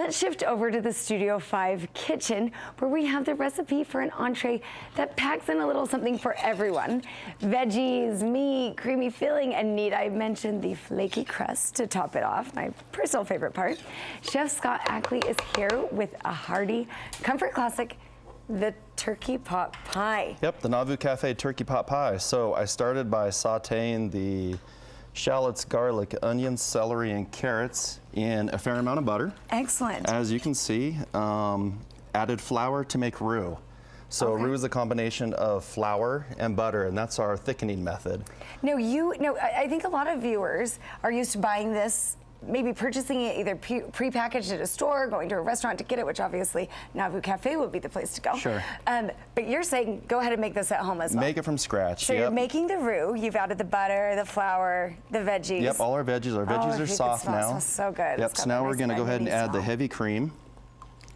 Let's shift over to the Studio 5 kitchen, where we have the recipe for an entree that packs in a little something for everyone. Veggies, meat, creamy filling, and need I mention the flaky crust to top it off, my personal favorite part. Chef Scott Ackley is here with a hearty comfort classic, the turkey pot pie. Yep, the Nauvoo Cafe turkey pot pie. So I started by sauteing the shallots, garlic, onions, celery, and carrots in a fair amount of butter. Excellent. As you can see, added flour to make roux. So roux is a combination of flour and butter, and that's our thickening method. Now I think a lot of viewers are used to buying this, maybe purchasing it either pre-packaged at a store, going to a restaurant to get it, which obviously Nauvoo Cafe would be the place to go. Sure. But you're saying go ahead and make this at home as well. Make it from scratch. So you're making the roux, you've added the butter, the flour, the veggies. Yep, all our veggies. Our veggies are soft now. Smells so good. Yep, so now we're gonna go ahead and add the heavy cream.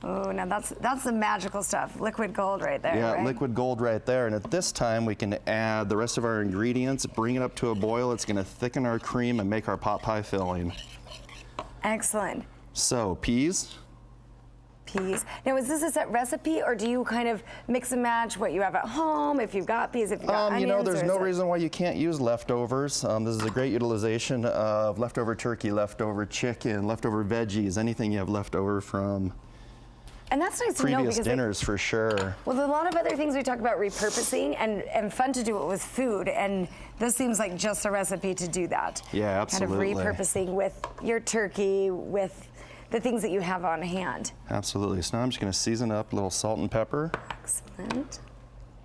Oh, now that's the magical stuff. Liquid gold right there, Yeah, right? liquid gold right there. And at this time, we can add the rest of our ingredients, bring it up to a boil. It's gonna thicken our cream and make our pot pie filling. Excellent. So, peas. Peas. Now, is this a set recipe, or do you kind of mix and match what you have at home, if you've got peas, if you've got onions? You know, there's no reason why you can't use leftovers. This is a great utilization of leftover turkey, leftover chicken, leftover veggies, anything you have left over from and that's nice to know, previous because dinners for sure. Well, a lot of other things we talk about repurposing and fun to do it with food, and this seems like just a recipe to do that. Yeah, absolutely. Kind of repurposing with your turkey, with the things that you have on hand. Absolutely. So now I'm just going to season up a little salt and pepper. Excellent.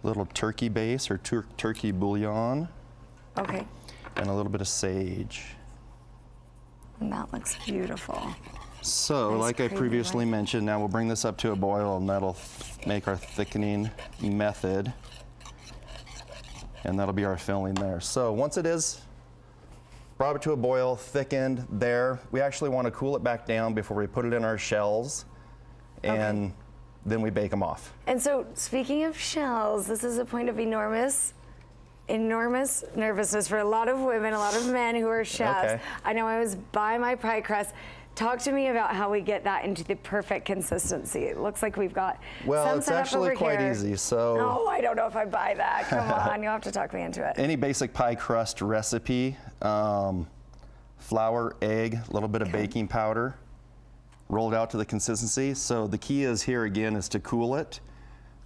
A little turkey base or turkey bouillon. Okay. And a little bit of sage. And that looks beautiful. So, nice like I previously mentioned, now we'll bring this up to a boil, and that'll make our thickening method. And that'll be our filling there. So once it is brought up to a boil, thickened there, we actually want to cool it back down before we put it in our shells, and then we bake them off. And so, speaking of shells, this is a point of enormous nervousness for a lot of women, a lot of men who are chefs. I know I was by my pie crust. Talk to me about how we get that into the perfect consistency. It looks like we've got some it's actually quite easy. So no, I don't know if I buy that. Come on, you'll have to talk me into it. Any basic pie crust recipe, flour, egg, a little bit of baking powder, roll it out to the consistency. So the key is here again is to cool it,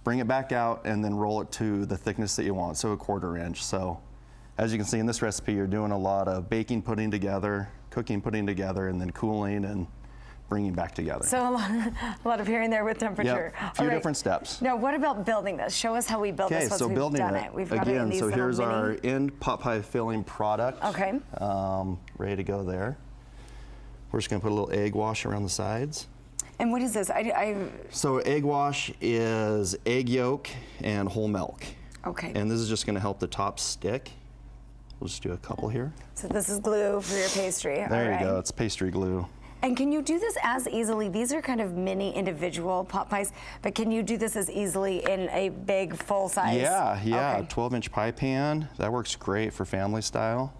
bring it back out, and then roll it to the thickness that you want, so a 1/4 inch. So as you can see in this recipe, you're doing a lot of baking, putting together, cooking, putting together, and then cooling and bringing back together. So a lot of hearing there with temperature. Yep, a few different steps. Now, what about building this? Show us how we build this once so we've building done it. We've got it in these so here's mini... our end pot pie filling product. Okay. Ready to go there. We're just gonna put a little egg wash around the sides. And what is this? So egg wash is egg yolk and whole milk. Okay. And this is just gonna help the top stick. We'll just do a couple here. So this is glue for your pastry. There you go, it's pastry glue. And can you do this as easily? These are kind of mini individual pot pies, but can you do this as easily in a big full size? Yeah, 12-inch pie pan. That works great for family style.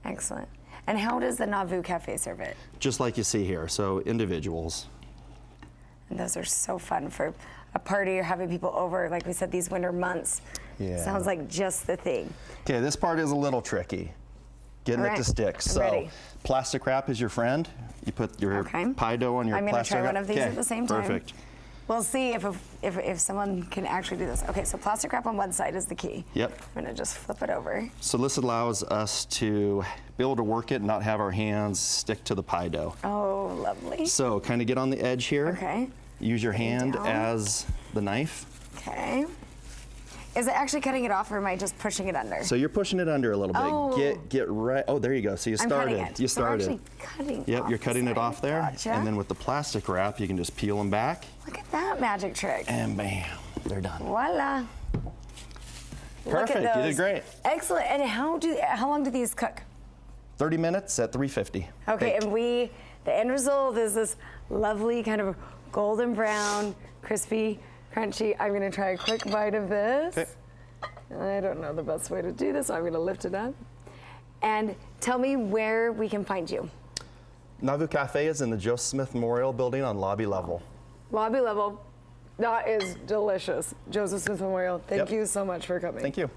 Excellent. And how does the Nauvoo Cafe serve it? Just like you see here, so individuals. And those are so fun for a party or having people over, like we said, these winter months. Yeah. Sounds like just the thing. Okay, this part is a little tricky. Getting it to stick. So plastic wrap is your friend. You put your pie dough on your plastic wrap. I'm going to try one of these at the same time. Perfect. We'll see if someone can actually do this. Okay, so plastic wrap on one side is the key. Yep. I'm going to just flip it over. So this allows us to be able to work it and not have our hands stick to the pie dough. Oh, lovely. So kind of get on the edge here. Okay. Use your hand as the knife. Okay. Is it actually cutting it off, or am I just pushing it under? So you're pushing it under a little bit. Oh. Get right. Oh, there you go. So you started. You started. So we're actually cutting. Yep, you're cutting it off there. Gotcha. And then with the plastic wrap, you can just peel them back. Look at that magic trick. And bam, they're done. Voila. Perfect. You did great. Excellent. And how long do these cook? 30 minutes at 350. Okay, and the end result is this lovely kind of golden brown, crispy, crunchy. I'm gonna try a quick bite of this. Okay. I don't know the best way to do this, so I'm gonna lift it up. And tell me where we can find you. Nauvoo Cafe is in the Joseph Smith Memorial Building on lobby level. Lobby level. That is delicious. Joseph Smith Memorial, thank Yep. you so much for coming. Thank you.